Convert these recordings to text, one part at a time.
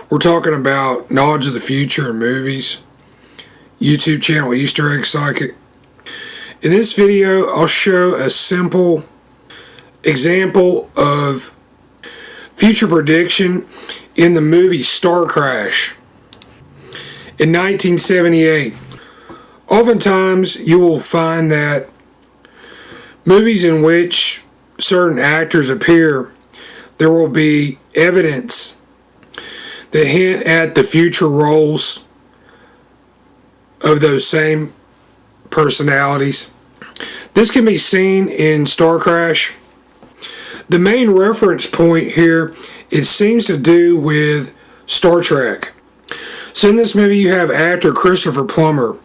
We're talking about knowledge of the future in movies. YouTube channel Easter Egg Psychic. In this video, I'll show a simple example of future prediction in the movie Starcrash in 1978. Oftentimes, you will find that movies in which certain actors appear, there will be evidence that hint at the future roles of those same personalities. This can be seen in Starcrash. The main reference point here, it seems to do with Star Trek. So in this movie you have actor Christopher Plummer.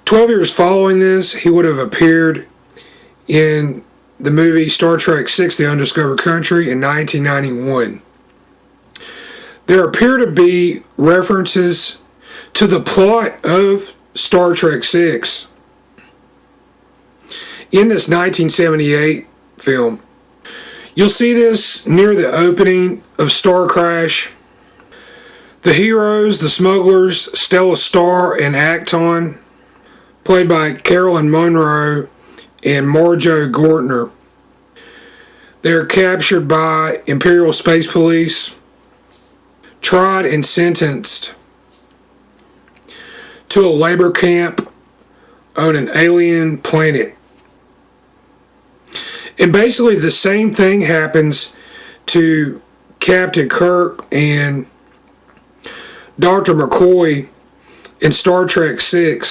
12 years following this, he would have appeared in the movie Star Trek VI, The Undiscovered Country in 1991. There appear to be references to the plot of Star Trek VI in this 1978 film. You'll see this near the opening of Starcrash. The heroes, the smugglers, Stella Star and Akton, played by Carolyn Munro and Marjo Gortner. They're captured by Imperial Space Police, tried and sentenced to a labor camp on an alien planet. And basically the same thing happens to Captain Kirk and Dr. McCoy in Star Trek VI.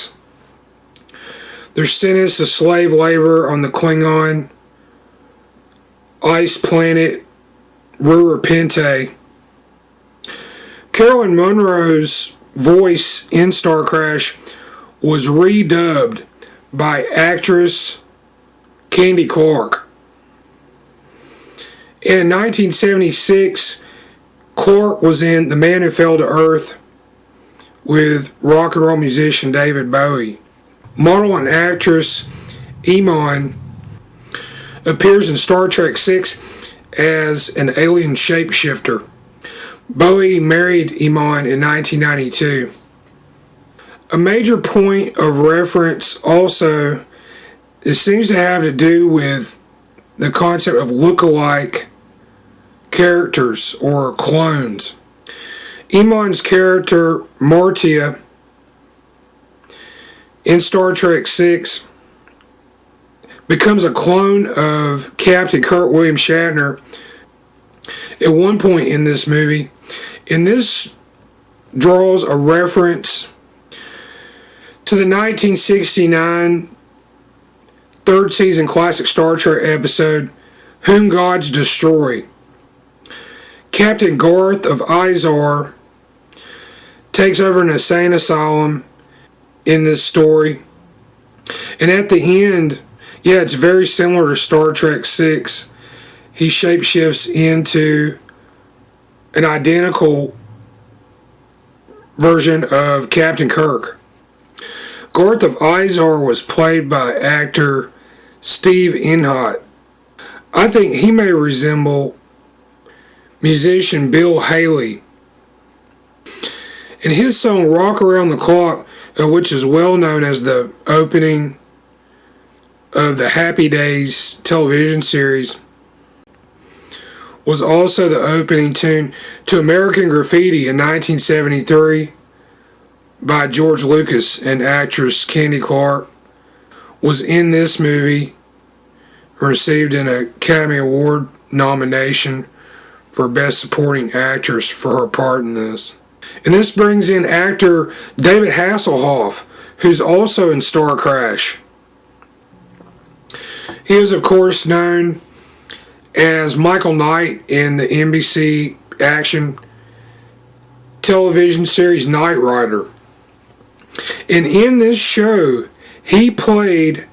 They're sentenced to slave labor on the Klingon ice planet Rura Penthe. Carolyn Munro's voice in Starcrash was redubbed by actress Candy Clark. In 1976, Clark was in The Man Who Fell to Earth with rock and roll musician David Bowie. Model and actress Iman appears in Star Trek VI as an alien shapeshifter. Bowie married Iman in 1992. A major point of reference also, it seems to have to do with the concept of look-alike characters or clones. Iman's character Martia in Star Trek VI becomes a clone of Captain Kurt William Shatner at one point in this movie. And this draws a reference to the 1969 third season classic Star Trek episode, Whom Gods Destroy. Captain Garth of Izar takes over an insane asylum in this story. And at the end, yeah, it's very similar to Star Trek VI. He shapeshifts into an identical version of Captain Kirk. Garth of Izar was played by actor Steve Inhot. I think he may resemble musician Bill Haley. And his song Rock Around the Clock, which is well known as the opening of the Happy Days television series, was also the opening tune to American Graffiti in 1973 by George Lucas, and actress Candy Clark was in this movie, received an Academy Award nomination for Best Supporting Actress for her part in this. And this brings in actor David Hasselhoff, who's also in Starcrash. He is, of course, known as Michael Knight in the NBC action television series Knight Rider. And in this show, he played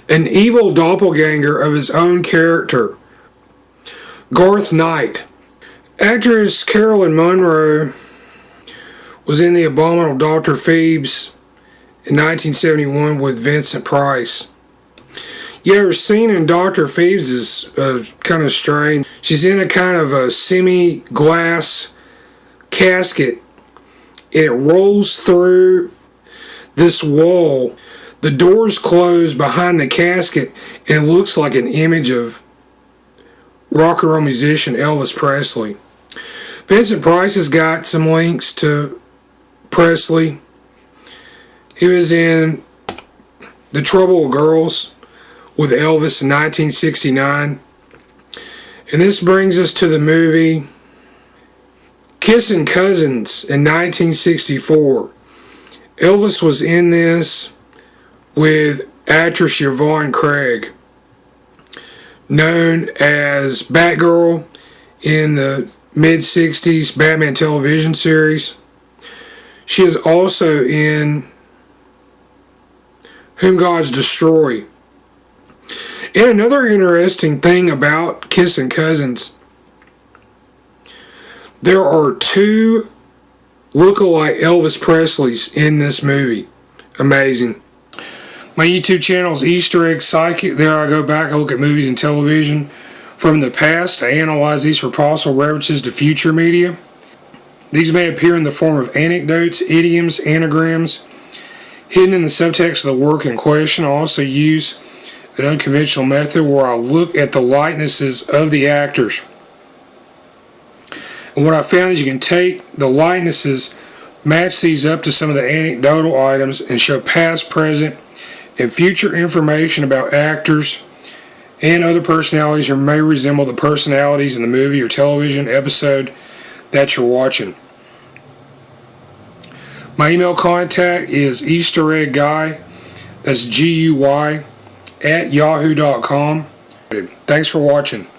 an evil doppelganger of his own character, Garth Knight. Actress Carolyn Munro was in The Abominable Dr. Phoebes in 1971 with Vincent Price. Yeah, her scene in Dr. Phoebes is kind of strange. She's in a kind of a semi-glass casket, and it rolls through this wall. The doors close behind the casket, and it looks like an image of rock and roll musician Elvis Presley. Vincent Price has got some links to Presley. He was in The Trouble with Girls with Elvis in 1969. And this brings us to the movie Kissin' Cousins in 1964. Elvis was in this with actress Yvonne Craig, known as Batgirl in the mid-60s Batman television series. She is also in Whom Gods Destroy. And another interesting thing about Kissin' Cousins, there are two look-alike Elvis Presleys in this movie. Amazing. My YouTube channel is Easter Egg Psychic. There I go back, I look at movies and television from the past. I analyze these for possible references to future media. These may appear in the form of anecdotes, idioms, anagrams, hidden in the subtext of the work in question. I also use an unconventional method where I look at the likenesses of the actors. And what I found is you can take the likenesses, match these up to some of the anecdotal items, and show past, present, and future information about actors and other personalities who may resemble the personalities in the movie or television episode that you're watching. My email contact is eastereggguy, that's Guy, @yahoo.com. Thanks for watching.